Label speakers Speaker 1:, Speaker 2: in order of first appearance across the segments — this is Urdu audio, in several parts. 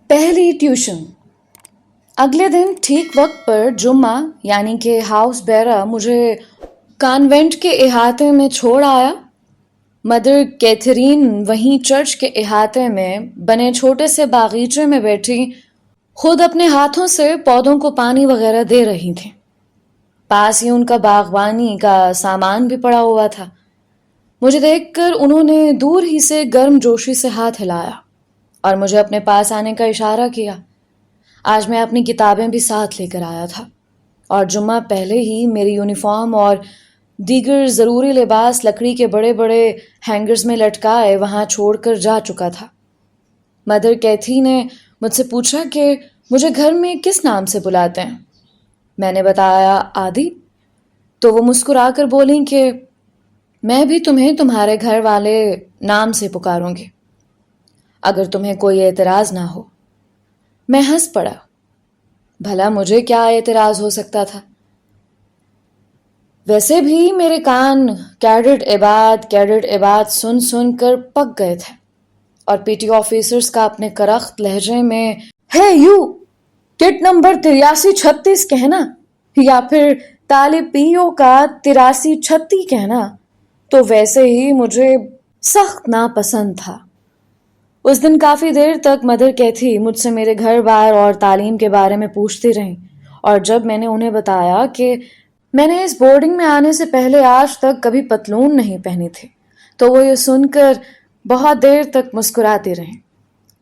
Speaker 1: پہلی ٹیوشن۔ اگلے دن ٹھیک وقت پر جمعہ یعنی کہ ہاؤس بیرا مجھے کانوینٹ کے احاطے میں چھوڑ آیا۔ مدر کیتھرین وہیں چرچ کے احاطے میں بنے چھوٹے سے باغیچے میں بیٹھی خود اپنے ہاتھوں سے پودوں کو پانی وغیرہ دے رہی تھیں۔ پاس ہی ان کا باغبانی کا سامان بھی پڑا ہوا تھا۔ مجھے دیکھ کر انہوں نے دور ہی سے گرم جوشی سے ہاتھ ہلایا اور مجھے اپنے پاس آنے کا اشارہ کیا۔ آج میں اپنی کتابیں بھی ساتھ لے کر آیا تھا اور جمعہ پہلے ہی میری یونیفارم اور دیگر ضروری لباس لکڑی کے بڑے بڑے ہینگرز میں لٹکائے وہاں چھوڑ کر جا چکا تھا۔ مدر کیتھی نے مجھ سے پوچھا کہ مجھے گھر میں کس نام سے بلاتے ہیں۔ میں نے بتایا آدی، تو وہ مسکرا کر بولیں کہ میں بھی تمہیں تمہارے گھر والے نام سے پکاروں گی اگر تمہیں کوئی اعتراض نہ ہو۔ میں ہنس پڑا۔ بھلا مجھے کیا اعتراض ہو سکتا تھا؟ ویسے بھی میرے کان کیڈٹ عباد سن سن کر پک گئے تھے اور پی ٹی آفیسرز کا اپنے کرخت لہجے میں ہے یو کٹ نمبر 8336 کہنا یا پھر طالب پیو کا 8336 کہنا تو ویسے ہی مجھے سخت ناپسند تھا۔ اس دن کافی دیر تک مدر کیتھی مجھ سے میرے گھر بار اور تعلیم کے بارے میں پوچھتی رہیں، اور جب میں نے انہیں بتایا کہ میں نے اس بورڈنگ میں آنے سے پہلے آج تک کبھی پتلون نہیں پہنی تھی تو وہ یہ سن کر بہت دیر تک مسکراتی رہیں۔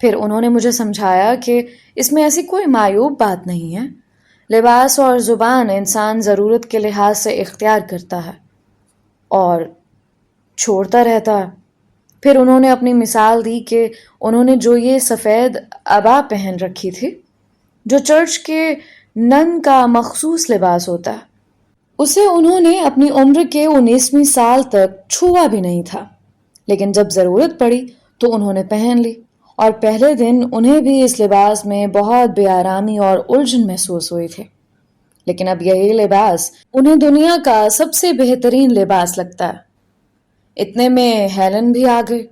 Speaker 1: پھر انہوں نے مجھے سمجھایا کہ اس میں ایسی کوئی معیوب بات نہیں ہے، لباس اور زبان انسان ضرورت کے لحاظ سے اختیار کرتا ہے اور چھوڑتا رہتا ہے۔ پھر انہوں نے اپنی مثال دی کہ انہوں نے جو یہ سفید عبا پہن رکھی تھی جو چرچ کے نن کا مخصوص لباس ہوتا ہے، اسے انہوں نے اپنی عمر کے 19ویں سال تک چھوا بھی نہیں تھا، لیکن جب ضرورت پڑی تو انہوں نے پہن لی، اور پہلے دن انہیں بھی اس لباس میں بہت بے آرامی اور الجھن محسوس ہوئی تھی، لیکن اب یہی لباس انہیں دنیا کا سب سے بہترین لباس لگتا ہے۔ اتنے میں ہیلن بھی آ گئی۔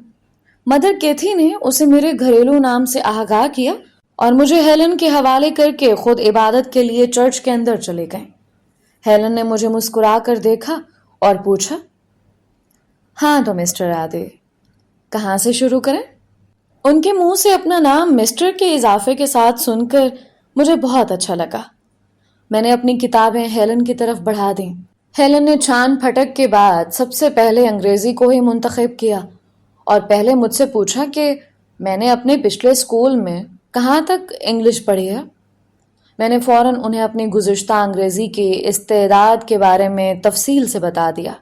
Speaker 1: مدر کیتھی نے اسے میرے گھریلو نام سے آگاہ کیا اور مجھے ہیلن کے حوالے کر کے خود عبادت کے لیے چرچ کے اندر چلے گئے۔ ہیلن نے مجھے مسکرا کر دیکھا اور پوچھا، ہاں تو مسٹر آدے، کہاں سے شروع کریں؟ ان کے منہ سے اپنا نام مسٹر کے اضافے کے ساتھ سن کر مجھے بہت اچھا لگا۔ میں نے اپنی کتابیں ہیلن کی طرف بڑھا دیں۔ ہیلن نے چھان پھٹک کے بعد سب سے پہلے انگریزی کو ہی منتخب کیا اور پہلے مجھ سے پوچھا کہ میں نے اپنے پچھلے اسکول میں کہاں تک انگلش پڑھی ہے۔ میں نے فوراً انہیں اپنی گزشتہ انگریزی کی استعداد کے بارے میں تفصیل سے بتا دیا۔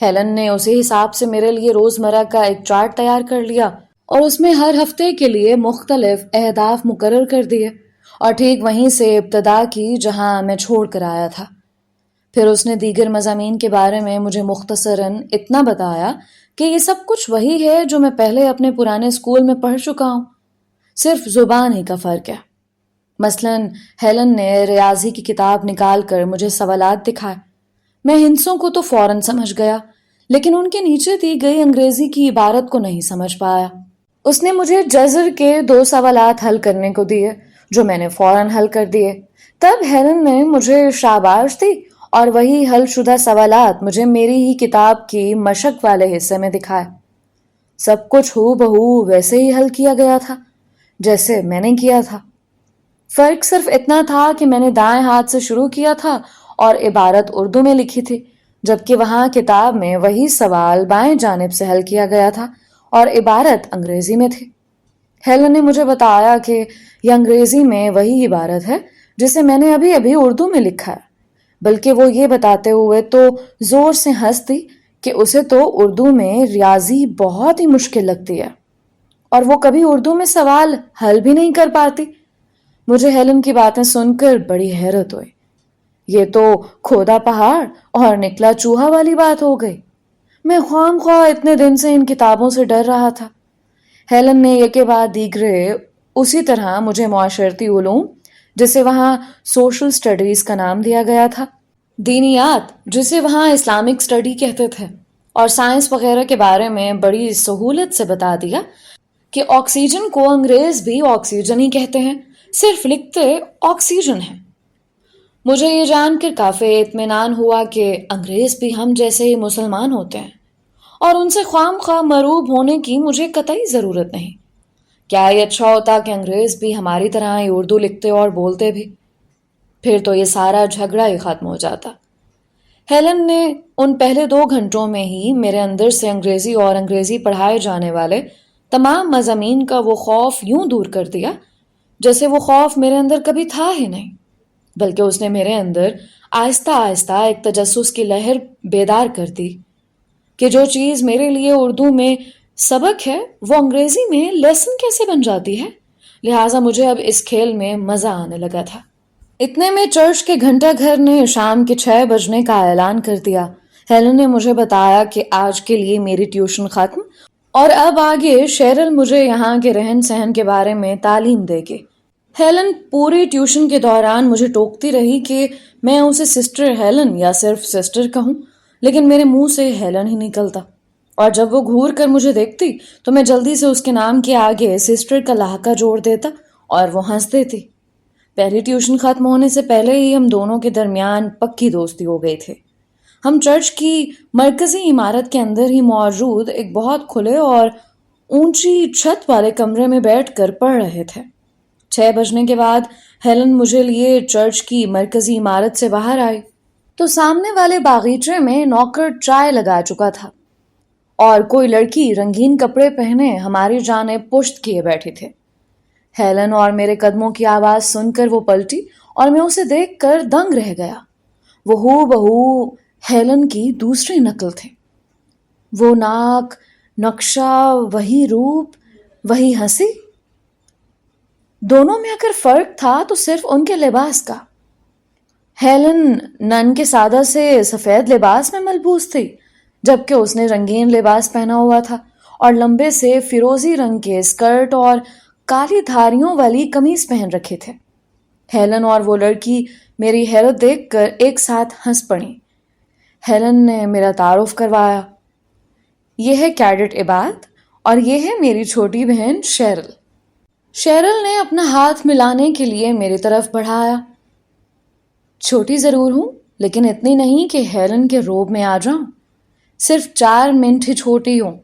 Speaker 1: ہیلن نے اسی حساب سے میرے لیے روزمرہ کا ایک چارٹ تیار کر لیا اور اس میں ہر ہفتے کے لیے مختلف اہداف مقرر کر دیے اور ٹھیک وہیں سے ابتدا کی جہاں میں چھوڑ کر آیا تھا۔ پھر اس نے دیگر مضامین کے بارے میں مجھے مختصراً اتنا بتایا کہ یہ سب کچھ وہی ہے جو میں پہلے اپنے پرانے اسکول میں پڑھ چکا ہوں، صرف زبان ہی کا فرق ہے۔ مثلاً ہیلن نے ریاضی کی کتاب نکال کر مجھے سوالات دکھائے۔ میں ہندسوں کو تو فوراً سمجھ گیا، لیکن ان کے نیچے دی گئی انگریزی کی عبارت کو نہیں سمجھ پایا۔ اس نے مجھے جزر کے 2 سوالات حل کرنے کو دیے جو میں نے فوراً حل کر دیے۔ تب ہیلن نے مجھے شاباش دی اور وہی حل شدہ سوالات مجھے میری ہی کتاب کی مشق والے حصے میں دکھائے۔ سب کچھ ہو بہو ویسے ہی حل کیا گیا تھا جیسے میں نے کیا تھا۔ فرق صرف اتنا تھا کہ میں نے دائیں ہاتھ سے شروع کیا تھا اور عبارت اردو میں لکھی تھی، جبکہ وہاں کتاب میں وہی سوال بائیں جانب سے حل کیا گیا تھا اور عبارت انگریزی میں تھی۔ ہیلن نے مجھے بتایا کہ یہ انگریزی میں وہی عبارت ہے جسے میں نے ابھی ابھی اردو میں لکھا ہے، بلکہ وہ یہ بتاتے ہوئے تو زور سے ہنس دی کہ اسے تو اردو میں ریاضی بہت ہی مشکل لگتی ہے اور وہ کبھی اردو میں سوال حل بھی نہیں کر پاتی۔ مجھے ہیلن کی باتیں سن کر بڑی حیرت ہوئی۔ یہ تو کھودا پہاڑ اور نکلا چوہا والی بات ہو گئی۔ میں خواہ مخواہ اتنے دن سے ان کتابوں سے ڈر رہا تھا۔ ہیلن نے ایک کے بعد دیگرے اسی طرح مجھے معاشرتی علوم، جسے وہاں سوشل سٹڈیز کا نام دیا گیا تھا، دینیات جسے وہاں اسلامک سٹڈی کہتے تھے، اور سائنس وغیرہ کے بارے میں بڑی سہولت سے بتا دیا کہ آکسیجن کو انگریز بھی آکسیجن ہی کہتے ہیں، صرف لکھتے آکسیجن ہے۔ مجھے یہ جان کر کافی اطمینان ہوا کہ انگریز بھی ہم جیسے ہی مسلمان ہوتے ہیں اور ان سے خواہ مخواہ مروب ہونے کی مجھے قطعی ضرورت نہیں۔ کیا یہ اچھا ہوتا کہ انگریز بھی ہماری طرح ہی اردو لکھتے اور بولتے بھی؟ پھر تو یہ سارا جھگڑا ہی ختم ہو جاتا۔ ہیلن نے ان پہلے 2 گھنٹوں میں ہی میرے اندر سے انگریزی اور انگریزی پڑھائے جانے والے تمام مضامین کا وہ خوف یوں دور کر دیا جیسے وہ خوف میرے اندر کبھی تھا ہی نہیں، بلکہ اس نے میرے اندر آہستہ آہستہ ایک تجسس کی لہر بیدار کر دی کہ جو چیز میرے لیے اردو میں سبق ہے وہ انگریزی میں لیسن کیسے بن جاتی ہے۔ لہٰذا مجھے اب اس کھیل میں مزہ آنے لگا تھا۔ اتنے میں چرچ کے گھنٹہ گھر نے شام کے 6 بجنے کا اعلان کر دیا۔ ہیلن نے مجھے بتایا کہ آج کے لیے میری ٹیوشن ختم اور اب آگے شیرل مجھے یہاں کے رہن سہن کے بارے میں تعلیم دے گی۔ ہیلن پوری ٹیوشن کے دوران مجھے ٹوکتی رہی کہ میں اسے سسٹر ہیلن یا صرف سسٹر کہوں، لیکن میرے منہ سے ہیلن ہی نکلتا، اور جب وہ گھور کر مجھے دیکھتی تو میں جلدی سے اس کے نام کے آگے سسٹر کا لہکا جوڑ دیتا اور وہ ہنس دیتی۔ پہلی ٹیوشن ختم ہونے سے پہلے ہی ہم دونوں کے درمیان پکی دوستی ہو گئی تھی۔ ہم چرچ کی مرکزی عمارت کے اندر ہی موجود ایک بہت کھلے اور اونچی چھت والے کمرے میں بیٹھ کر پڑھ رہے تھے۔ 6 بجنے کے بعد ہیلن مجھے لیے چرچ کی مرکزی عمارت سے باہر آئی تو سامنے والے باغیچے میں نوکر چائے لگا چکا تھا اور کوئی لڑکی رنگین کپڑے پہنے ہماری جانب پشت کیے بیٹھی تھے۔ ہیلن اور میرے قدموں کی آواز سن کر وہ پلٹی اور میں اسے دیکھ کر دنگ رہ گیا۔ وہ ہو بہو ہیلن کی دوسری نقل تھی۔ وہ ناک، نقشہ، وہی روپ، وہی ہنسی۔ دونوں میں اگر فرق تھا تو صرف ان کے لباس کا۔ ہیلن نن کے سادہ سے سفید لباس میں ملبوس تھی، جبکہ اس نے رنگین لباس پہنا ہوا تھا اور لمبے سے فیروزی رنگ کے اسکرٹ اور کالی دھاریوں والی قمیض پہن رکھے تھے۔ ہیلن اور وہ لڑکی میری حیرت دیکھ کر ایک ساتھ ہنس پڑی۔ ہیلن نے میرا تعارف کروایا، یہ ہے کیڈٹ عباد اور یہ ہے میری چھوٹی بہن شیرل۔ شیرل نے اپنا ہاتھ ملانے کے لیے میری طرف بڑھایا۔ چھوٹی ضرور ہوں لیکن اتنی نہیں کہ ہیلن کے روب میں آ جاؤں، صرف 4 منٹ ہی چھوٹی ہوں۔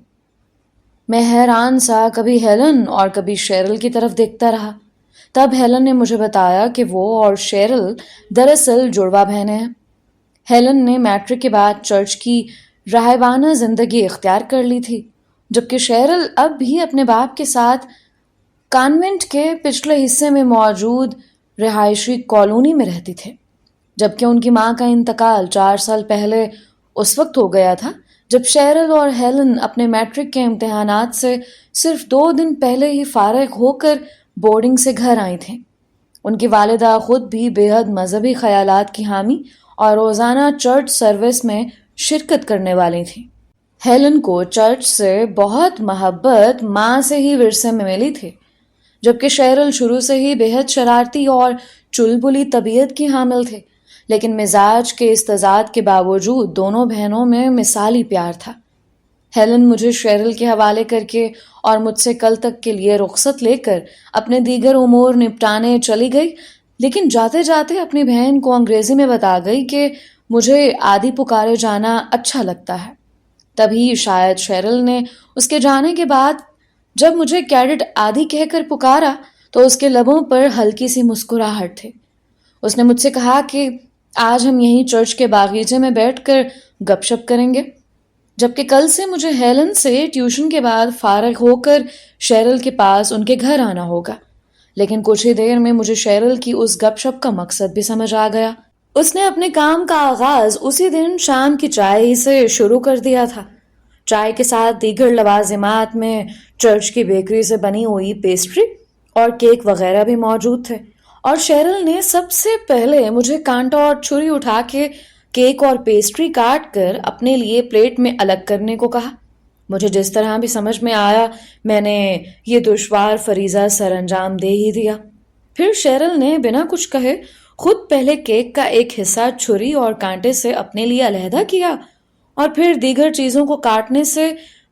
Speaker 1: میں حیران سا کبھی ہیلن اور کبھی شیرل کی طرف دیکھتا رہا۔ تب ہیلن نے مجھے بتایا کہ وہ اور شیرل دراصل جڑواں بہنیں ہیں۔ ہیلن نے میٹرک کے بعد چرچ کی راہبانہ زندگی اختیار کر لی تھی، جبکہ شیرل اب بھی اپنے باپ کے ساتھ کانوینٹ کے پچھلے حصے میں موجود رہائشی کالونی میں رہتی تھے، جبکہ ان کی ماں کا انتقال 4 سال پہلے اس وقت ہو گیا تھا جب شیرل اور ہیلن اپنے میٹرک کے امتحانات سے صرف 2 دن پہلے ہی فارغ ہو کر بورڈنگ سے گھر آئی تھیں۔ ان کی والدہ خود بھی بے حد مذہبی خیالات کی حامی اور روزانہ چرچ سروس میں شرکت کرنے والی تھیں۔ ہیلن کو چرچ سے بہت محبت ماں سے ہی ورثے میں ملی تھی، جبکہ شیرل شروع سے ہی بے حد شرارتی اور چلبلی طبیعت کی حامل تھے، لیکن مزاج کے اس تضاد کے باوجود دونوں بہنوں میں مثالی پیار تھا۔ ہیلن مجھے شیرل کے حوالے کر کے اور مجھ سے کل تک کے لیے رخصت لے کر اپنے دیگر امور نپٹانے چلی گئی، لیکن جاتے جاتے اپنی بہن کو انگریزی میں بتا گئی کہ مجھے آدی پکارے جانا اچھا لگتا ہے۔ تبھی شاید شیرل نے اس کے جانے کے بعد جب مجھے کیڈٹ آدی کہہ کر پکارا تو اس کے لبوں پر ہلکی سی مسکراہٹ تھی۔ اس نے مجھ سے کہا کہ آج ہم یہیں چرچ کے باغیچے میں بیٹھ کر گپ شپ کریں گے، جبکہ کل سے مجھے ہیلن سے ٹیوشن کے بعد فارغ ہو کر شیرل کے پاس ان کے گھر آنا ہوگا۔ لیکن کچھ ہی دیر میں مجھے شیرل کی اس گپ شپ کا مقصد بھی سمجھ آ گیا۔ اس نے اپنے کام کا آغاز اسی دن شام کی چائے ہی سے شروع کر دیا تھا۔ چائے کے ساتھ دیگر لوازمات میں چرچ کی بیکری سے بنی ہوئی پیسٹری اور کیک وغیرہ بھی موجود تھے، اور شیرل نے سب سے پہلے مجھے کانٹا اور چھری اٹھا کے کیک اور پیسٹری کاٹ کر اپنے لیے پلیٹ میں الگ کرنے کو کہا۔ مجھے جس طرح بھی سمجھ میں آیا میں نے یہ دشوار فریضہ سر انجام دے ہی دیا۔ پھر شیرل نے بنا کچھ کہے خود پہلے کیک کا ایک حصہ چھری اور کانٹے سے اپنے لیے علیحدہ کیا اور پھر دیگر چیزوں کو کاٹنے سے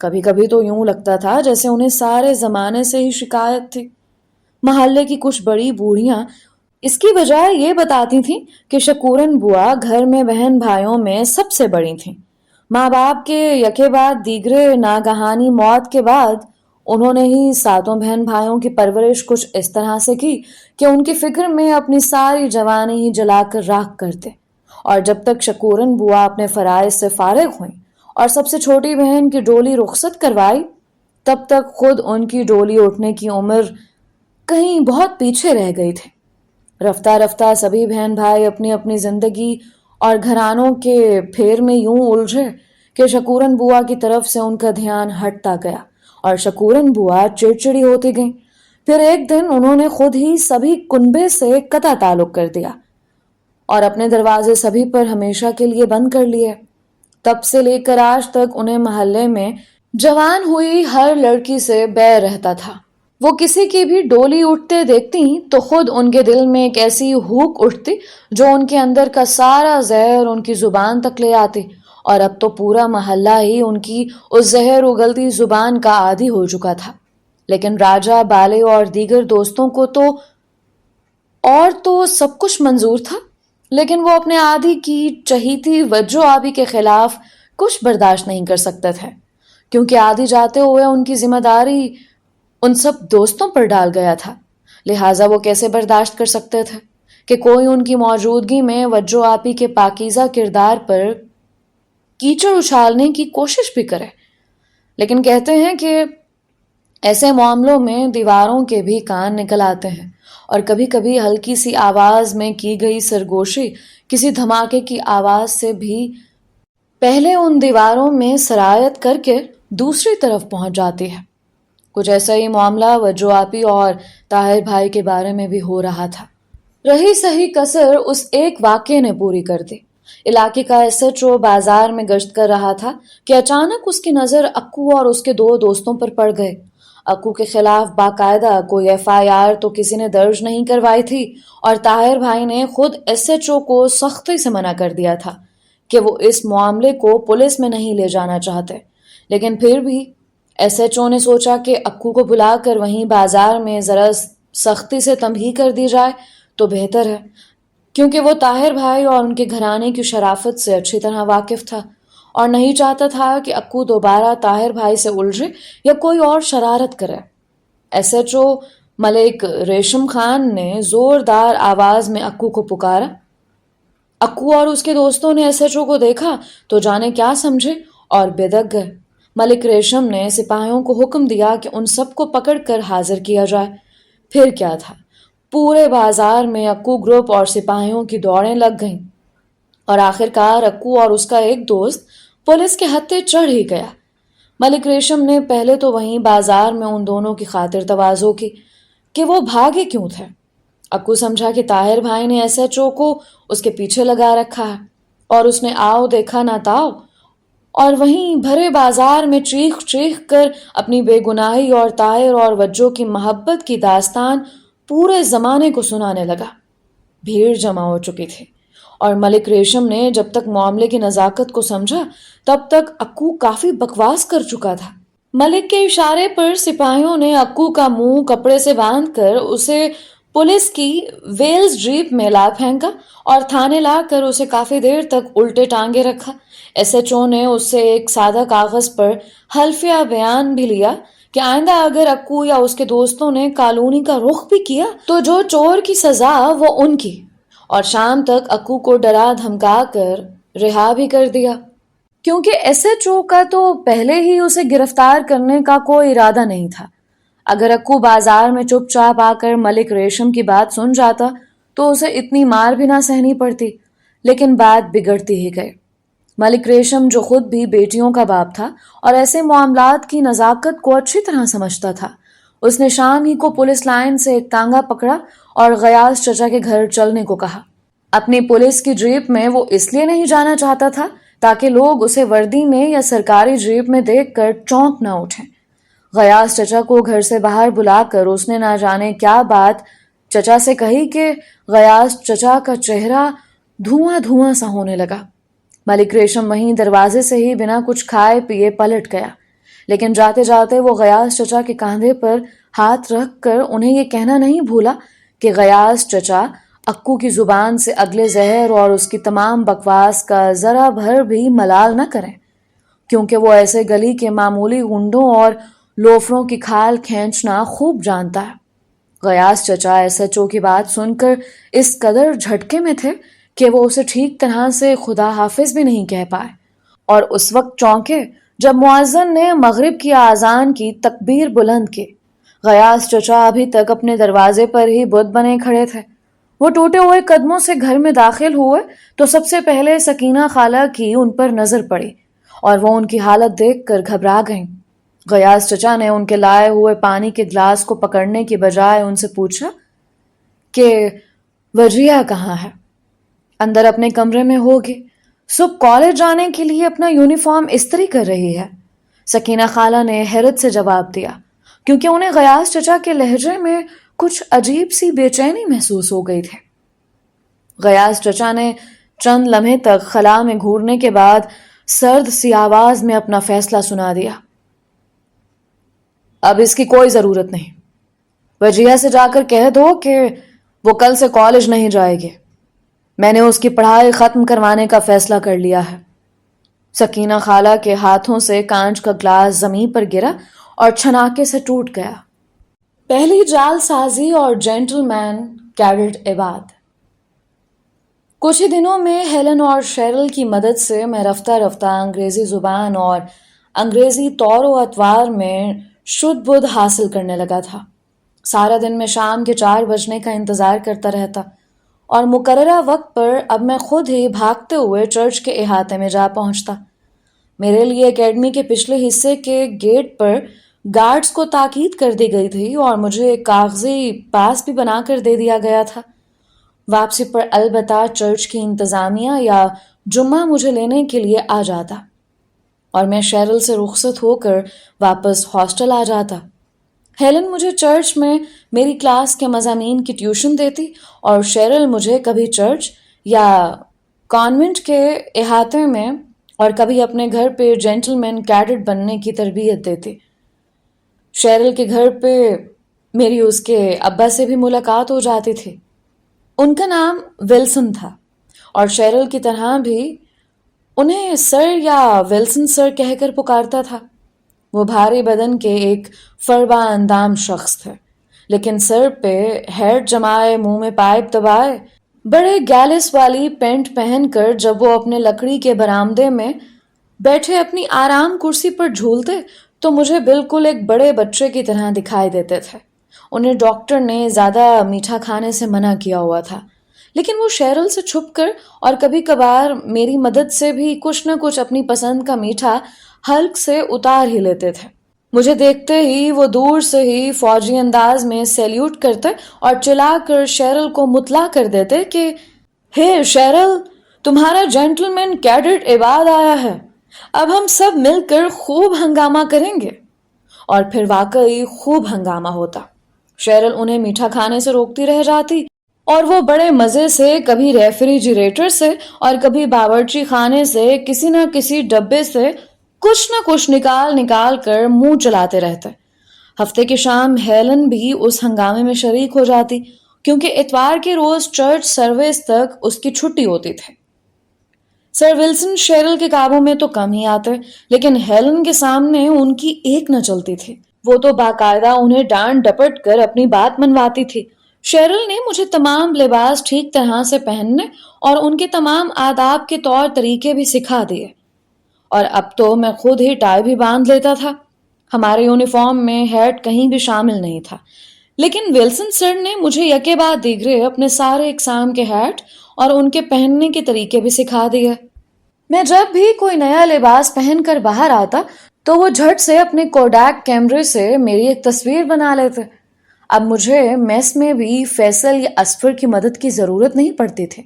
Speaker 1: کبھی کبھی تو یوں لگتا تھا جیسے انہیں سارے زمانے سے ہی شکایت تھی۔ محلے کی کچھ بڑی بوڑھیاں اس کی بجائے یہ بتاتی تھیں کہ شکورن بوا گھر میں بہن بھائیوں میں سب سے بڑی تھیں۔ ماں باپ کے یکے بعد دیگرے ناگہانی موت کے بعد انہوں نے ہی ساتوں بہن بھائیوں کی پرورش کچھ اس طرح سے کی کہ ان کی فکر میں اپنی ساری جوانی ہی جلا کر راکھ کرتے، اور جب تک شکورن بوا اپنے فرائض سے فارغ ہوئیں اور سب سے چھوٹی بہن کی ڈولی رخصت کروائی، تب تک خود ان کی ڈولی اٹھنے کی عمر کہیں بہت پیچھے رہ گئی تھی۔ رفتہ رفتہ سبھی بہن بھائی اپنی اپنی زندگی اور گھرانوں کے پھیر میں یوں الجھے کہ شکورن بوا کی طرف سے ان کا دھیان ہٹتا گیا اور شکورن بوا چڑچڑی ہوتی گئیں۔ پھر ایک دن انہوں نے خود ہی سبھی کنبے سے قطع تعلق کر دیا اور اپنے دروازے سبھی پر ہمیشہ کے لیے بند کر لیے۔ تب سے لے کر آج تک انہیں محلے میں جوان ہوئی ہر لڑکی سے بیر رہتا تھا۔ وہ کسی کی بھی ڈولی اٹھتے دیکھتی تو خود ان کے دل میں ایک ایسی ہوک اٹھتی جو ان کے اندر کا سارا زہر ان کی زبان تک لے آتی، اور اب تو پورا محلہ ہی ان کی اس زہر اگلتی زبان کا عادی ہو چکا تھا۔ لیکن راجہ بالے اور دیگر دوستوں کو تو سب کچھ منظور تھا، لیکن وہ اپنے عادی کی چہیتی وجو آبی کے خلاف کچھ برداشت نہیں کر سکتے تھے، کیونکہ عادی جاتے ہوئے ان کی ذمہ داری ان سب دوستوں پر ڈال گیا تھا۔ لہٰذا وہ کیسے برداشت کر سکتے تھے کہ کوئی ان کی موجودگی میں وجو آپی کے پاکیزہ کردار پر کیچڑ اچھالنے کی کوشش بھی کرے۔ لیکن کہتے ہیں کہ ایسے معاملوں میں دیواروں کے بھی کان نکل آتے ہیں، اور کبھی کبھی ہلکی سی آواز میں کی گئی سرگوشی کسی دھماکے کی آواز سے بھی پہلے ان دیواروں میں سرایت کر کے دوسری طرف پہنچ جاتی ہے۔ کچھ ایسا ہی معاملہ وجو آپی اور طاہر بھائی کے بارے میں بھی ہو رہا تھا۔ رہی صحیح کسر اس ایک واقعے نے پوری کر دی۔ علاقے کا ایس ایچ او بازار میں گشت کر رہا تھا کہ اچانک اس کی نظر اکو اور اس کے دو دوستوں پر پڑ گئے۔ اکو کے خلاف باقاعدہ کوئی ایف آئی آر تو کسی نے درج نہیں کروائی تھی، اور طاہر بھائی نے خود ایس ایچ او کو سختی سے منع کر دیا تھا کہ وہ اس معاملے کو پولیس میں نہیں لے جانا چاہتے، لیکن پھر بھی ایس ایچ او نے سوچا کہ اکو کو بلا کر وہیں بازار میں ذرا سختی سے تنبیہ کر دی جائے تو بہتر ہے، کیونکہ وہ طاہر بھائی اور ان کے گھرانے کی شرافت سے اچھی طرح واقف تھا اور نہیں چاہتا تھا کہ اکو دوبارہ طاہر بھائی سے الجھے یا کوئی اور شرارت کرے۔ ایس ایچ او ملک ریشم خان نے زوردار آواز میں اکو کو پکارا۔ اکو اور اس کے دوستوں نے ایس ایچ او کو دیکھا تو جانے کیا سمجھے اور بے دگ گئے۔ ملک ریشم نے سپاہیوں کو حکم دیا کہ ان سب کو پکڑ کر حاضر کیا جائے۔ پھر کیا تھا، پورے بازار میں اکو گروپ اور سپاہیوں کی دوڑیں لگ گئیں، اور آخرکار اکو اور اس کا ایک دوست پولیس کے ہتھے چڑھ ہی گیا۔ ملک ریشم نے پہلے تو وہیں بازار میں ان دونوں کی خاطر تواضع کی کہ وہ بھاگے کیوں تھے۔ اکو سمجھا کہ طاہر بھائی نے ایس ایچ او کو اس کے پیچھے لگا رکھا ہے، اور اس نے آؤ دیکھا نہ تاؤ، اور وہیں بھرے بازار میں چیخ چیخ کر اپنی بے گناہی اور طاہر اور وجو کی محبت کی داستان پورے زمانے کو سنانے لگا۔ بھیڑ جمع ہو چکی تھی، اور ملک ریشم نے جب تک معاملے کی نزاکت کو سمجھا تب تک اکو کافی بکواس کر چکا تھا۔ ملک کے اشارے پر سپاہیوں نے اکو کا منہ کپڑے سے باندھ کر اسے پولیس کی ویلز جیپ میں لا پھینکا اور تھانے لا کر اسے کافی دیر تک الٹے ٹانگے رکھا۔ ایس ایچ او نے اس سے ایک سادہ کاغذ پر حلفیہ بیان بھی لیا کہ آئندہ اگر اکو یا اس کے دوستوں نے کالونی کا رخ بھی کیا تو جو چور کی سزا وہ ان کی، اور شام تک اکو کو ڈرا دھمکا کر رہا بھی کر دیا، کیونکہ ایس ایچ او کا تو پہلے ہی اسے گرفتار کرنے کا کوئی ارادہ نہیں تھا۔ اگر اکو بازار میں چپ چاپ آ کر ملک ریشم کی بات سن جاتا تو اسے اتنی مار بھی نہ سہنی پڑتی، لیکن بات بگڑتی ہی گئی۔ ملک ریشم جو خود بھی بیٹیوں کا باپ تھا اور ایسے معاملات کی نزاکت کو اچھی طرح سمجھتا تھا، اس نے شام ہی کو پولیس لائن سے ایک تانگا پکڑا اور غیاث چچا کے گھر چلنے کو کہا۔ اپنی پولیس کی جیپ میں وہ اس لیے نہیں جانا چاہتا تھا تاکہ لوگ اسے وردی میں یا سرکاری جیپ میں دیکھ کر چونک نہ اٹھیں۔ غیاث چچا کو گھر سے باہر بلا کر اس نے نہ جانے کیا بات چچا سے کہی کہ غیاث چچا کا چہرہ دھواں دھواں سا ہونے لگا۔ ملک ریشم وہیں دروازے سے ہی بنا کچھ کھائے پیے پلٹ گیا۔ لیکن جاتے جاتے وہ غیاث چچا کے کاندھے پر ہاتھ رکھ کر انہیں یہ کہنا نہیں بھولا کہ غیاث چچا اکو کی زبان سے اگلے زہر اور اس کی تمام بکواس کا ذرا بھر بھی ملال نہ کریں، کیونکہ وہ ایسے گلی کے معمولی گنڈوں اور لوفروں کی کھال کھینچنا خوب جانتا ہے۔ غیاث چچا ایس ایچ او کی بات سن کر اس قدر جھٹکے میں تھے کہ وہ اسے ٹھیک طرح سے خدا حافظ بھی نہیں کہہ پائے، اور اس وقت چونکے جب مؤذن نے مغرب کی آذان کی تکبیر بلند کی۔ غیاث چچا ابھی تک اپنے دروازے پر ہی بت بنے کھڑے تھے۔ وہ ٹوٹے ہوئے قدموں سے گھر میں داخل ہوئے تو سب سے پہلے سکینہ خالہ کی ان پر نظر پڑی اور وہ ان کی حالت دیکھ کر گھبرا گئیں۔ غیاث چچا نے ان کے لائے ہوئے پانی کے گلاس کو پکڑنے کی بجائے ان سے پوچھا کہ وجیہہ کہاں ہے؟ اندر اپنے کمرے میں ہوگی، صبح کالج جانے کے لیے اپنا یونیفارم استری کر رہی ہے، سکینہ خالہ نے حیرت سے جواب دیا، کیونکہ انہیں غیاث چچا کے لہجے میں کچھ عجیب سی بے چینی محسوس ہو گئی تھی۔ غیاث چچا نے چند لمحے تک خلا میں گھورنے کے بعد سرد سی آواز میں اپنا فیصلہ سنا دیا۔ اب اس کی کوئی ضرورت نہیں، وجیہہ سے جا کر کہہ دو کہ وہ کل سے کالج نہیں جائے گی، میں نے اس کی پڑھائی ختم کروانے کا فیصلہ کر لیا ہے۔ سکینہ خالہ کے ہاتھوں سے کانچ کا گلاس زمین پر گرا اور چھناکے سے ٹوٹ گیا۔ پہلی جال سازی اور جینٹل مین کیڈٹ عباد۔ کچھ ہی دنوں میں ہیلن اور شیرل کی مدد سے میں رفتہ رفتہ انگریزی زبان اور انگریزی طور و اطوار میں شدھ بدھ حاصل کرنے لگا تھا۔ سارا دن میں شام کے 4 بجنے کا انتظار کرتا رہتا اور مقررہ وقت پر اب میں خود ہی بھاگتے ہوئے چرچ کے احاطے میں جا پہنچتا۔ میرے لیے اکیڈمی کے پچھلے حصے کے گیٹ پر گارڈز کو تاکید کر دی گئی تھی اور مجھے ایک کاغذی پاس بھی بنا کر دے دیا گیا تھا۔ واپسی پر البتہ چرچ کی انتظامیہ یا جمعہ مجھے لینے کے لیے آ جاتا اور میں شیرل سے رخصت ہو کر واپس ہاسٹل آ جاتا۔ ہیلن مجھے چرچ میں میری کلاس کے مضامین کی ٹیوشن دیتی اور شیرل مجھے کبھی چرچ یا کانوینٹ کے احاطے میں اور کبھی اپنے گھر پہ جینٹل مین کیڈٹ بننے کی تربیت دیتی۔ شیرل کے گھر پہ میری اس کے ابا سے بھی ملاقات ہو جاتی تھی۔ ان کا نام ولسن تھا اور شیرل کی طرح بھی انہیں سر یا ولسن سر کہہ کر پکارتا تھا۔ وہ بھاری بدن کے ایک فربا اندام شخص تھے، لیکن سر پہ ہیٹ جمائے، منہ میں پائپ دبائے، بڑے گیلس والی پینٹ پہن کر جب وہ اپنے لکڑی کے برآمدے میں بیٹھے اپنی آرام کرسی پر جھولتے تو مجھے بالکل ایک بڑے بچے کی طرح دکھائی دیتے تھے۔ انہیں ڈاکٹر نے زیادہ میٹھا کھانے سے منع کیا ہوا تھا، لیکن وہ شیرل سے چھپ کر اور کبھی کبھار میری مدد سے بھی کچھ نہ کچھ اپنی پسند کا میٹھا حلق سے اتار ہی لیتے تھے۔ مجھے دیکھتے ہی وہ دور سے ہی فوجی انداز میں سیلیوٹ کرتے اور چلا کر شیرل کو مطلع کر دیتے کہ ہے شیرل، تمہارا جینٹل مین کیڈٹ عباد آیا ہے، اب ہم سب مل کر خوب ہنگامہ کریں گے۔ اور پھر واقعی خوب ہنگامہ ہوتا۔ شیرل انہیں میٹھا کھانے سے روکتی رہ جاتی اور وہ بڑے مزے سے کبھی ریفریجریٹر سے اور کبھی باورچی خانے سے کسی نہ کسی ڈبے سے کچھ نہ کچھ نکال کر منہ چلاتے رہتے۔ ہفتے کی شام ہیلن بھی اس ہنگامے میں شریک ہو جاتی، کیونکہ اتوار کے روز چرچ سروس تک اس کی چھٹی ہوتی تھی۔ سر ولسن شیرل کے قابو میں تو کم ہی آتے، لیکن ہیلن کے سامنے ان کی ایک نہ چلتی تھی۔ وہ تو باقاعدہ انہیں ڈانٹ ڈپٹ کر اپنی بات منواتی تھی۔ شیرل نے مجھے تمام لباس ٹھیک طرح سے پہننے اور ان کے تمام آداب کے طور طریقے بھی سکھا دیے، اور اب تو میں خود ہی ٹائی بھی باندھ لیتا تھا۔ ہمارے یونیفارم میں ہیٹ کہیں بھی شامل نہیں تھا، لیکن ولسن سر نے مجھے یکے بعد دیگرے اپنے سارے اقسام کے ہیٹ اور ان کے پہننے کے طریقے بھی سکھا دیے۔ میں جب بھی کوئی نیا لباس پہن کر باہر آتا تو وہ جھٹ سے اپنے کوڈاک کیمرے سے میری ایک تصویر بنا لیتے۔ اب مجھے میس میں بھی فیصل یا اسفر کی مدد کی ضرورت نہیں پڑتی تھی،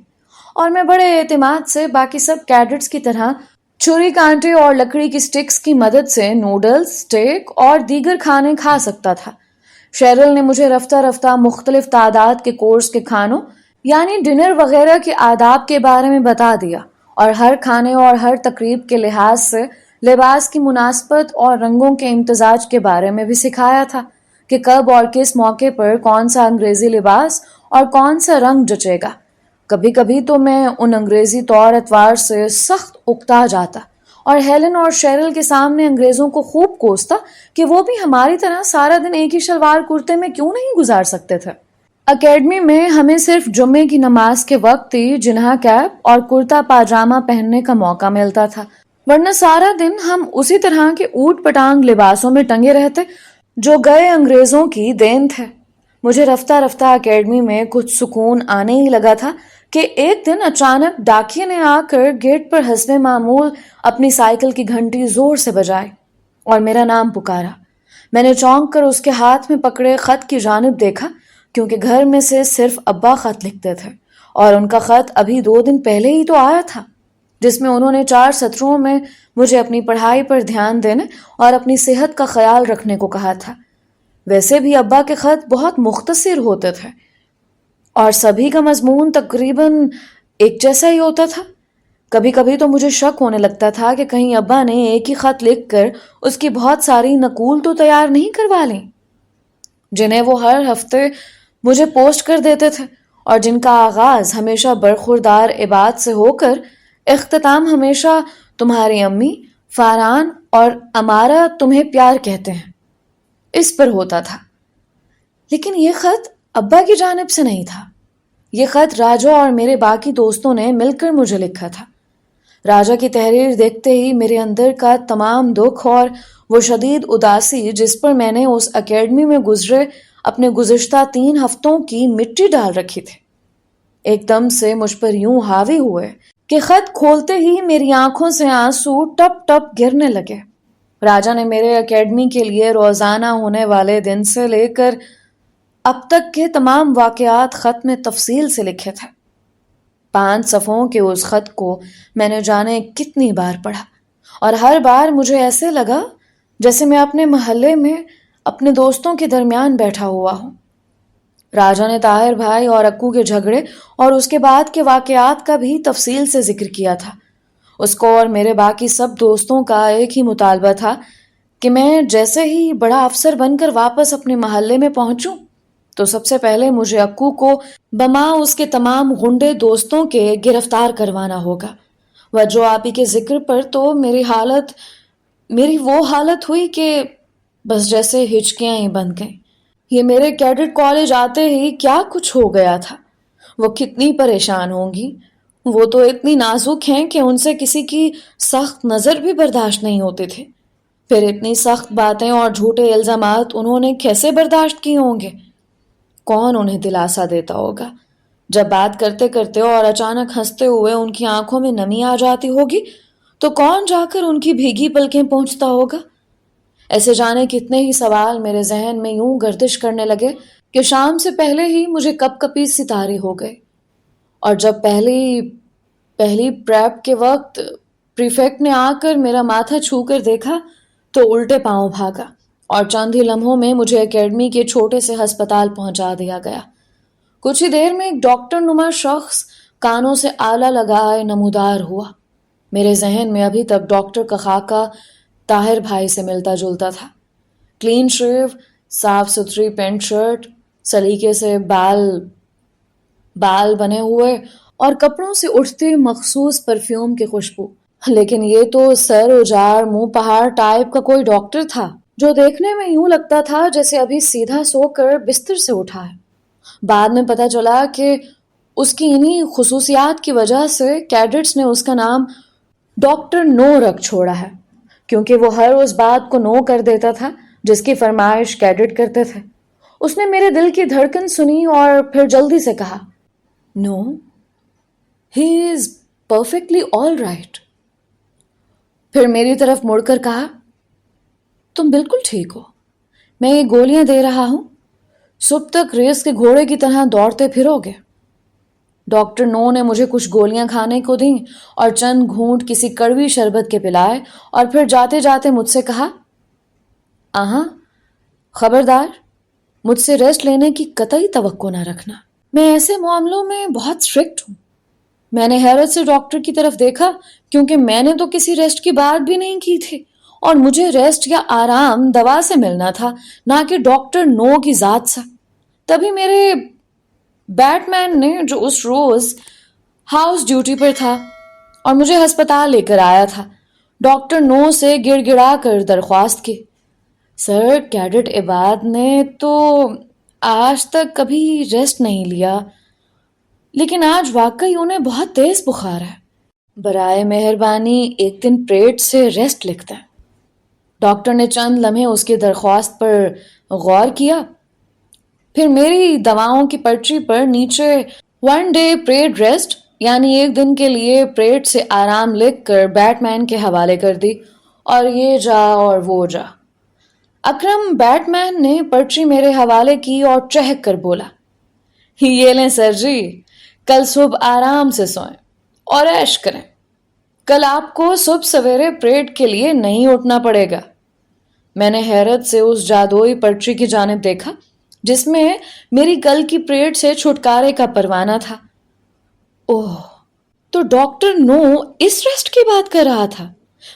Speaker 1: اور میں بڑے اعتماد سے باقی سب کیڈٹس کی طرح چھری کانٹے اور لکڑی کی سٹکس کی مدد سے نوڈلز، اسٹیک اور دیگر کھانے کھا سکتا تھا۔ شیرل نے مجھے رفتہ رفتہ مختلف تعداد کے کورس کے کھانوں یعنی ڈنر وغیرہ کے آداب کے بارے میں بتا دیا، اور ہر کھانے اور ہر تقریب کے لحاظ سے لباس کی مناسبت اور رنگوں کے امتزاج کے بارے میں بھی سکھایا تھا کہ کب اور کس موقع پر کون سا انگریزی لباس اور کون سا رنگ جچے گا۔ کبھی کبھی تو میں ان انگریزی طور اتوار سے سخت اکتا جاتا اور ہیلن اور شیرل کے سامنے انگریزوں کو خوب کوستا کہ وہ بھی ہماری طرح سارا دن ایک ہی شلوار کرتے میں کیوں نہیں گزار سکتے تھے۔ اکیڈمی میں ہمیں صرف جمعے کی نماز کے وقت ہی جناح کیپ اور کرتا پاجامہ پہننے کا موقع ملتا تھا، ورنہ سارا دن ہم اسی طرح کے اوٹ پٹانگ لباسوں میں ٹنگے رہتے جو گئے انگریزوں کی دین تھے۔ مجھے رفتہ رفتہ اکیڈمی میں کچھ سکون آنے ہی لگا تھا کہ ایک دن اچانک ڈاکیے نے آ کر گیٹ پر حسب معمول اپنی سائیکل کی گھنٹی زور سے بجائی اور میرا نام پکارا۔ میں نے چونک کر اس کے ہاتھ میں پکڑے خط کی جانب دیکھا، کیونکہ گھر میں سے صرف ابا خط لکھتے تھے اور ان کا خط ابھی 2 دن پہلے ہی تو آیا تھا، جس میں انہوں نے 4 سطروں میں مجھے اپنی پڑھائی پر دھیان دینے اور اپنی صحت کا خیال رکھنے کو کہا تھا۔ ویسے بھی ابا کے خط بہت مختصر ہوتے تھے اور سبھی کا مضمون تقریباً ایک جیسا ہی ہوتا تھا۔ کبھی کبھی تو مجھے شک ہونے لگتا تھا کہ کہیں ابا نے ایک ہی خط لکھ کر اس کی بہت ساری نقول تو تیار نہیں کروا لیں، جنہیں وہ ہر ہفتے مجھے پوسٹ کر دیتے تھے اور جن کا آغاز ہمیشہ برخوردار عباد سے ہو کر اختتام ہمیشہ تمہاری امی، فاران اور امارہ تمہیں پیار کہتے ہیں اس پر ہوتا تھا۔ لیکن یہ خط ابا کی جانب سے نہیں تھا، یہ خط راجا اور میرے باقی دوستوں نے مل کر مجھے لکھا تھا۔ راجا کی تحریر دیکھتے ہی میرے اندر کا تمام دکھ اور وہ شدید اداسی جس پر میں نے اس اکیڈمی میں گزرے اپنے گزشتہ 3 ہفتوں کی مٹی ڈال رکھی تھی، ایک دم سے مجھ پر یوں حاوی ہوئے کہ خط کھولتے ہی میری آنکھوں سے آنسو ٹپ ٹپ گرنے لگے۔ راجا نے میرے اکیڈمی کے لیے روزانہ ہونے والے دن سے لے کر اب تک کے تمام واقعات خط میں تفصیل سے لکھے تھے۔ 5 صفحوں کے اس خط کو میں نے جانے کتنی بار پڑھا اور ہر بار مجھے ایسے لگا جیسے میں اپنے محلے میں اپنے دوستوں کے درمیان بیٹھا ہوا ہوں۔ راجا نے طاہر بھائی اور اکو کے جھگڑے اور اس کے بعد کے واقعات کا بھی تفصیل سے ذکر کیا تھا۔ اس کو اور میرے باقی سب دوستوں کا ایک ہی مطالبہ تھا کہ میں جیسے ہی بڑا افسر بن کر واپس اپنے محلے میں پہنچوں تو سب سے پہلے مجھے اکو کو بما اس کے تمام غنڈے دوستوں کے گرفتار کروانا ہوگا۔ وجہ آپی کے ذکر پر تو میری وہ حالت ہوئی کہ بس جیسے ہچکیاں ہی بند گئیں۔ یہ میرے کیڈٹ کالج آتے ہی کیا کچھ ہو گیا تھا، وہ کتنی پریشان ہوں گی، وہ تو اتنی نازک ہیں کہ ان سے کسی کی سخت نظر بھی برداشت نہیں ہوتی تھی، پھر اتنی سخت باتیں اور جھوٹے الزامات انہوں نے کیسے برداشت کی ہوں گے؟ کون انہیں دلاسا دیتا ہوگا جب بات کرتے کرتے اور اچانک ہنستے ہوئے ان کی آنکھوں میں نمی آ جاتی ہوگی تو کون جا کر ان کی بھیگی پلکیں پہنچتا ہوگا؟ ایسے جانے کتنے ہی سوال میرے ذہن میں یوں گردش کرنے لگے کہ شام سے پہلے ہی مجھے کپ کپی ستارے ہو گئے، اور جب پہلی پریپ کے وقت پریفیکٹ نے آ کر میرا ماتھا چھو کر دیکھا تو الٹے پاؤں بھاگا اور چند ہی لمحوں میں مجھے اکیڈمی کے چھوٹے سے ہسپتال پہنچا دیا گیا۔ کچھ ہی دیر میں ایک ڈاکٹر نما شخص کانوں سے آلہ لگائے نمودار ہوا۔ میرے ذہن میں ابھی تک ڈاکٹر کا خاکہ طاہر بھائی سے ملتا جلتا تھا، کلین شیو، صاف ستھری پینٹ شرٹ، سلیقے سے بال بنے ہوئے اور کپڑوں سے اٹھتے مخصوص پرفیوم کی خوشبو۔ لیکن یہ تو سر اجاڑ منہ پہاڑ ٹائپ کا کوئی ڈاکٹر تھا جو دیکھنے میں یوں لگتا تھا جیسے ابھی سیدھا سو کر بستر سے اٹھا ہے۔ بعد میں پتہ چلا کہ اس کی انہی خصوصیات کی وجہ سے کیڈٹس نے اس کا نام ڈاکٹر نو رکھ چھوڑا ہے، کیونکہ وہ ہر اس بات کو نو کر دیتا تھا جس کی فرمائش کیڈٹ کرتے تھے۔ اس نے میرے دل کی دھڑکن سنی اور پھر جلدی سے کہا، نو، ہی از پرفیکٹلی آل رائٹ۔ پھر میری طرف مڑ کر کہا، تم بالکل ٹھیک ہو، میں یہ گولیاں دے رہا ہوں، صبح تک ریس کے گھوڑے کی طرح دوڑتے پھرو گے۔ ڈاکٹر نو نے مجھے کچھ گولیاں کھانے کو دیں اور چند گھونٹ کسی کڑوی شربت کے پلائے اور پھر جاتے جاتے مجھ سے کہا، خبردار، مجھ سے ریسٹ لینے کی قطعی توقع نہ رکھنا، میں ایسے معاملوں میں بہت اسٹرکٹ ہوں۔ میں نے حیرت سے ڈاکٹر کی طرف دیکھا کیونکہ میں نے تو کسی ریسٹ کی بات بھی نہیں کی تھی، اور مجھے ریسٹ یا آرام دوا سے ملنا تھا، نہ کہ ڈاکٹر نو کی ذات سے۔ تبھی میرے بیٹ مین نے، جو اس روز ہاؤس ڈیوٹی پر تھا اور مجھے ہسپتال لے کر آیا تھا، ڈاکٹر نو سے گڑ گڑا کر درخواست کی، سر کیڈٹ عباد نے تو آج تک کبھی ریسٹ نہیں لیا، لیکن آج واقعی انہیں بہت تیز بخار ہے، برائے مہربانی ایک دن پریڈ سے ریسٹ لکھ دیں۔ ڈاکٹر نے چند لمحے اس کی درخواست پر غور کیا، پھر میری دواؤں کی پرچی پر نیچے 1 day پریڈ ریسٹ یعنی ایک دن کے لیے پریڈ سے آرام لکھ کر بیٹ مین کے حوالے کر دی، اور یہ جا اور وہ جا۔ اکرم بیٹ مین نے پرچی میرے حوالے کی اور چہک کر بولا، یہ لیں سر جی، کل صبح آرام سے سوئیں اور عیش کریں، کل آپ کو صبح سویرے پریڈ کے لیے نہیں اٹھنا پڑے گا۔ میں نے حیرت سے اس جادوئی پرچی کی جانب دیکھا جس میں میری کل کی پریڈ سے چھٹکارے کا پروانہ تھا۔ اوہ، تو ڈاکٹر نو اس ریسٹ کی بات کر رہا تھا،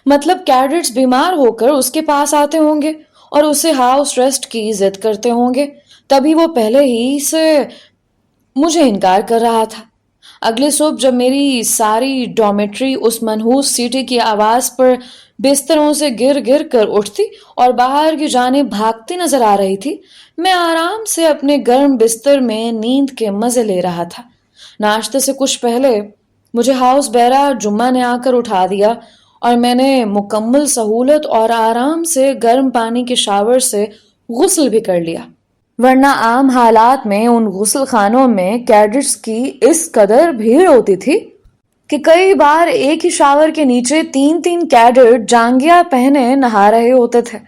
Speaker 1: مطلب کیڈٹس بیمار ہو کر اس کے پاس آتے ہوں گے اور اسے ہاؤس ریسٹ کی ضد کرتے ہوں گے، تبھی وہ پہلے ہی سے مجھے انکار کر رہا تھا۔ اگلی صبح جب میری ساری ڈارمیٹری اس منحوس سیٹی کی آواز پر بستروں سے گر گر کر اٹھتی اور باہر کی جانب بھاگتی نظر آ رہی تھی، میں آرام سے اپنے گرم بستر میں نیند کے مزے لے رہا تھا۔ ناشتے سے کچھ پہلے مجھے ہاؤس بیرا جمعہ نے آ کر اٹھا دیا اور میں نے مکمل سہولت اور آرام سے گرم پانی کے شاور سے غسل بھی کر لیا، ورنہ عام حالات میں ان غسل خانوں میں کیڈٹس کی اس قدر بھیڑ ہوتی تھی کہ کئی بار ایک ہی شاور کے نیچے 3 کیڈٹ جانگیا پہنے نہا رہے ہوتے تھے۔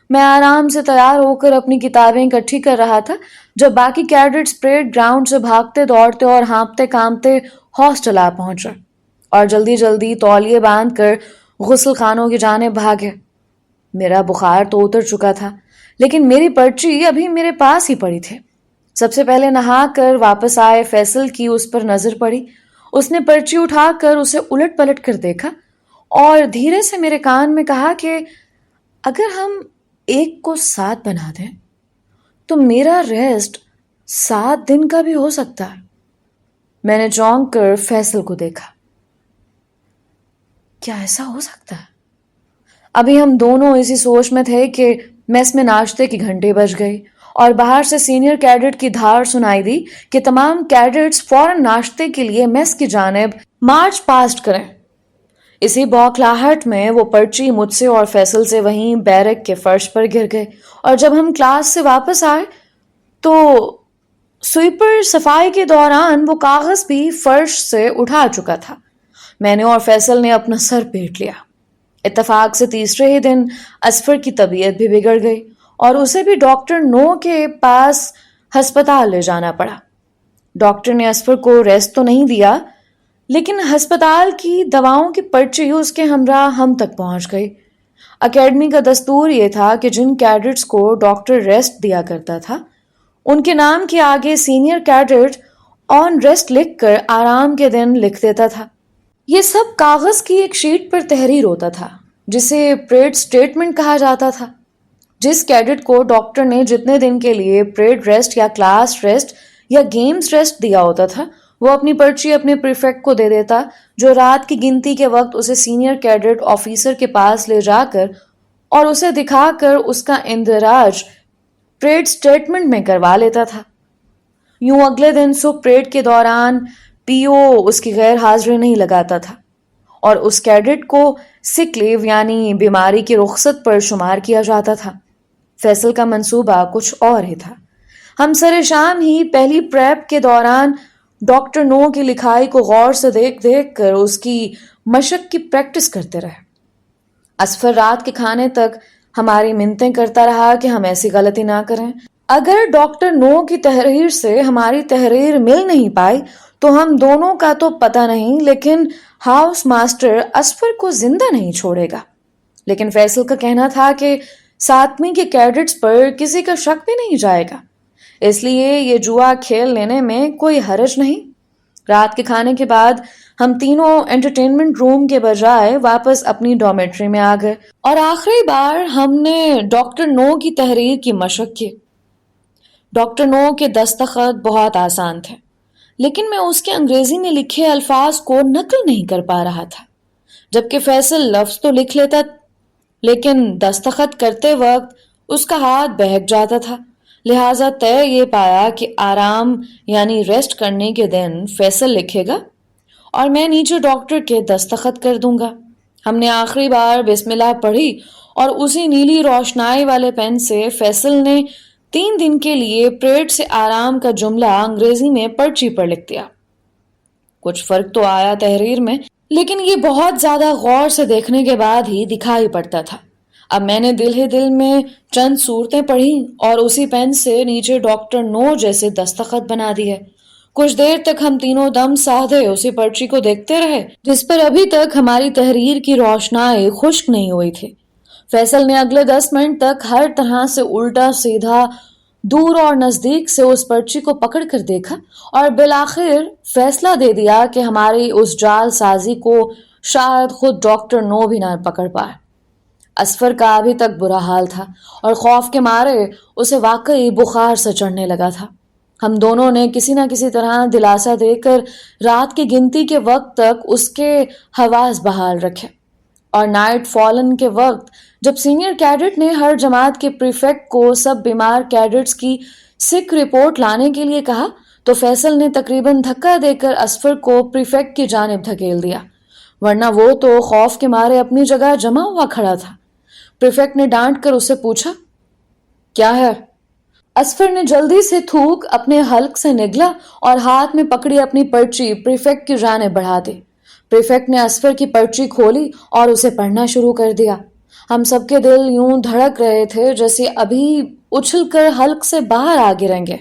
Speaker 1: میں آرام سے تیار ہو کر اپنی کتابیں اکٹھی کر رہا تھا جب باقی کیڈٹس پریڈ گراؤنڈ سے بھاگتے دوڑتے اور ہانپتے کانپتے ہاسٹل آ پہنچے اور جلدی جلدی تولیے باندھ کر غسل خانوں کی جانب بھاگے۔ میرا بخار تو اتر چکا تھا، لیکن میری پرچی ابھی میرے پاس ہی پڑی تھی۔ سب سے پہلے نہا کر واپس آئے فیصل کی اس پر نظر پڑی۔ اس نے پرچی اٹھا کر اسے الٹ پلٹ کر دیکھا اور دھیرے سے میرے کان میں کہا کہ اگر ہم 1 کو 7 بنا دیں تو میرا ریسٹ 7 دن کا بھی ہو سکتا ہے۔ میں نے چونک کر فیصل کو دیکھا۔ کیا ایسا ہو سکتا ہے؟ ابھی ہم دونوں اسی سوچ میں تھے کہ میس میں ناشتے کی گھنٹی بج گئی اور باہر سے سینئر کیڈٹ کی دھار سنائی دی کہ تمام کیڈٹس فوراً ناشتے کے لیے میس کی جانب مارچ پاسٹ کریں۔ اسی بوکھلاہٹ میں وہ پرچی مجھ سے اور فیصل سے وہیں بیرک کے فرش پر گر گئے، اور جب ہم کلاس سے واپس آئے تو سویپر صفائی کے دوران وہ کاغذ بھی فرش سے اٹھا چکا تھا۔ میں نے اور فیصل نے اپنا سر پیٹ لیا۔ اتفاق سے تیسرے ہی دن اصفر کی طبیعت بھی بگڑ گئی اور اسے بھی ڈاکٹر نو کے پاس ہسپتال لے جانا پڑا۔ ڈاکٹر نے اصفر کو ریسٹ تو نہیں دیا، لیکن ہسپتال کی دواؤں کی پرچی اس کے ہمراہ ہم تک پہنچ گئی۔ اکیڈمی کا دستور یہ تھا کہ جن کیڈٹس کو ڈاکٹر ریسٹ دیا کرتا تھا ان کے نام کے آگے سینئر کیڈٹ آن ریسٹ لکھ کر آرام کے دن لکھ دیتا تھا۔ یہ سب کاغذ کی ایک شیٹ پر تحریر ہوتا تھا جسے پریڈ سٹیٹمنٹ کہا جاتا تھا۔ جس کیڈٹ کو ڈاکٹر نے جتنے دن کے لیے پریڈ ریسٹ یا کلاس ریسٹ یا گیمز ریسٹ دیا ہوتا تھا وہ اپنی پرچی اپنے پریفیکٹ کو دے دیتا، جو رات کی گنتی کے وقت اسے سینئر کیڈٹ آفیسر کے پاس لے جا کر اور اسے دکھا کر اس کا اندراج پریڈ سٹیٹمنٹ میں کروا لیتا تھا۔ یوں اگلے دن صبح پریڈ کے دوران پی او اس کی غیر حاضری نہیں لگاتا تھا اور اس کیڈٹ کو سک لیو یعنی بیماری کی رخصت پر شمار کیا جاتا تھا۔ فیصل کا منصوبہ کچھ اور ہی تھا۔ ہم سر شام ہی پہلی پریپ کے دوران ڈاکٹر نو کی لکھائی کو غور سے دیکھ دیکھ کر اس کی مشق کی پریکٹس کرتے رہے۔ اصفر رات کے کھانے تک ہماری منتیں کرتا رہا کہ ہم ایسی غلطی نہ کریں۔ اگر ڈاکٹر نو کی تحریر سے ہماری تحریر مل نہیں پائی تو ہم دونوں کا تو پتہ نہیں، لیکن ہاؤس ماسٹر اصفر کو زندہ نہیں چھوڑے گا۔ لیکن فیصل کا کہنا تھا کہ 7ویں کے کیڈٹس پر کسی کا شک بھی نہیں جائے گا، اس لیے یہ جوا کھیل لینے میں کوئی حرج نہیں۔ رات کے کھانے کے بعد ہم تینوں انٹرٹینمنٹ روم کے بجائے واپس اپنی ڈارمیٹری میں آ گئے اور آخری بار ہم نے ڈاکٹر نو کی تحریر کی مشق کی۔ ڈاکٹر نو کے دستخط بہت آسان تھے، لیکن میں اس کے انگریزی میں لکھے الفاظ کو نقل نہیں کر پا رہا تھا، جبکہ فیصل لفظ تو لکھ لیتا، لیکن دستخط کرتے وقت اس کا ہاتھ بہک جاتا تھا۔ لہٰذا طے یہ پایا کہ آرام یعنی ریسٹ کرنے کے دن فیصل لکھے گا اور میں نیچے ڈاکٹر کے دستخط کر دوں گا۔ ہم نے آخری بار بسم اللہ پڑھی اور اسی نیلی روشنائی والے پین سے فیصل نے 3 دن کے لیے پریڈ سے آرام کا جملہ انگریزی میں پرچی پر لکھ دیا۔ کچھ فرق تو آیا تحریر میں، لیکن یہ بہت زیادہ غور سے دیکھنے کے بعد ہی دکھائی پڑتا تھا۔ اب میں نے دل ہی دل میں چند صورتیں پڑھی اور اسی پین سے نیچے ڈاکٹر نو جیسے دستخط بنا دیے۔ کچھ دیر تک ہم تینوں دم سادھے اسی پرچی کو دیکھتے رہے جس پر ابھی تک ہماری تحریر کی روشنائی خشک نہیں ہوئی تھی۔ فیصل نے اگلے 10 منٹ تک ہر طرح سے الٹا سیدھا دور اور نزدیک سے اس پرچی کو پکڑ کر دیکھا اور بالآخر فیصلہ دے دیا کہ ہماری اس جال سازی کو شاید خود ڈاکٹر نو بھی نہ پکڑ پائے۔ اصفر کا ابھی تک برا حال تھا اور خوف کے مارے اسے واقعی بخار سے چڑھنے لگا تھا۔ ہم دونوں نے کسی نہ کسی طرح دلاسا دے کر رات کی گنتی کے وقت تک اس کے حواس بحال رکھے، اور نائٹ فالن کے وقت جب سینئر کیڈٹ نے ہر جماعت کے پریفیکٹ کو سب بیمار کیڈٹس کی سک رپورٹ لانے کے لیے کہا تو فیصل نے تقریباً دھکا دے کر اصفر کو پریفیکٹ کی جانب دھکیل دیا، ورنہ وہ تو خوف کے مارے اپنی جگہ جمع ہوا کھڑا تھا۔ پریفیکٹ نے ڈانٹ کر اسے پوچھا، کیا ہے؟ اصفر نے جلدی سے تھوک اپنے حلق سے نگلا اور ہاتھ میں پکڑی اپنی پرچی پریفیکٹ کی جانب بڑھا دی۔ پریفیکٹ نے اصفر کی پرچی کھولی اور اسے پڑھنا شروع کر دیا۔ ہم سب کے دل یوں دھڑک رہے تھے جیسے ابھی اچھل کر حلق سے باہر آ گریں گے۔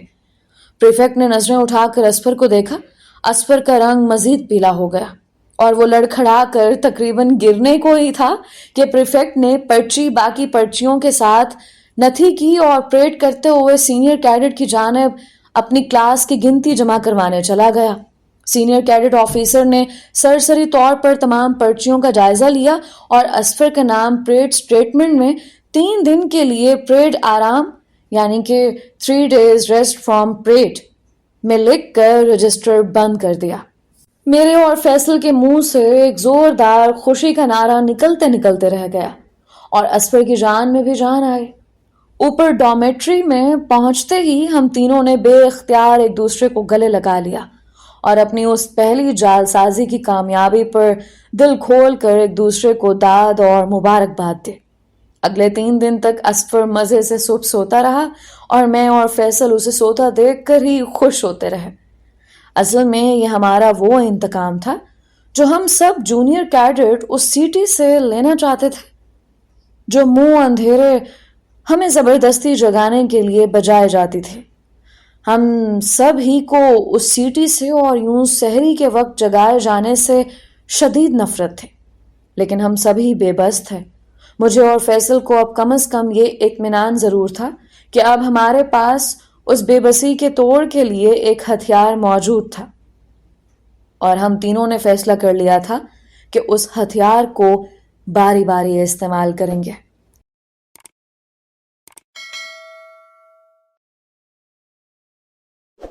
Speaker 1: پریفیکٹ نے نظریں اٹھا کر اصفر کو دیکھا۔ اصفر کا رنگ مزید پیلا ہو گیا اور وہ لڑکھڑا کر تقریباً گرنے کو ہی تھا کہ پریفیکٹ نے پرچی باقی پرچیوں کے ساتھ نتھی کی اور پریڈ کرتے ہوئے سینئر کیڈٹ کی جانب اپنی کلاس کی گنتی جمع کروانے چلا گیا۔ سینئر کیڈٹ آفیسر نے سرسری طور پر تمام پرچیوں کا جائزہ لیا اور اصفر کا نام پریڈ سٹیٹمنٹ میں 3 دن کے لیے پریڈ آرام یعنی کہ 3 days ریسٹ فرام پریڈ میں لکھ کر رجسٹر بند کر دیا۔ میرے اور فیصل کے منہ سے ایک زوردار خوشی کا نعرہ نکلتے نکلتے رہ گیا اور اصفر کی جان میں بھی جان آئی۔ اوپر ڈارمیٹری میں پہنچتے ہی ہم تینوں نے بے اختیار ایک دوسرے کو گلے لگا لیا اور اپنی اس پہلی جال سازی کی کامیابی پر دل کھول کر ایک دوسرے کو داد اور مبارکباد دی۔ اگلے 3 دن تک اصفر مزے سے صبح سوتا رہا اور میں اور فیصل اسے سوتا دیکھ کر ہی خوش ہوتے رہے۔ اصل میں یہ ہمارا وہ انتقام تھا جو ہم سب جونیئر کیڈٹ اس سٹی سے لینا چاہتے تھے، جو منہ اندھیرے ہمیں زبردستی جگانے کے لیے بجائے جاتی تھی۔ ہم سب ہی کو اس سٹی سے اور یوں سحری کے وقت جگائے جانے سے شدید نفرت تھی، لیکن ہم سبھی بے بس تھے۔ مجھے اور فیصل کو اب کم از کم یہ اطمینان ضرور تھا کہ اب ہمارے پاس اس بے بسی کے توڑ کے لیے ایک ہتھیار موجود تھا، اور ہم تینوں نے فیصلہ کر لیا تھا کہ اس ہتھیار کو باری باری استعمال کریں گے۔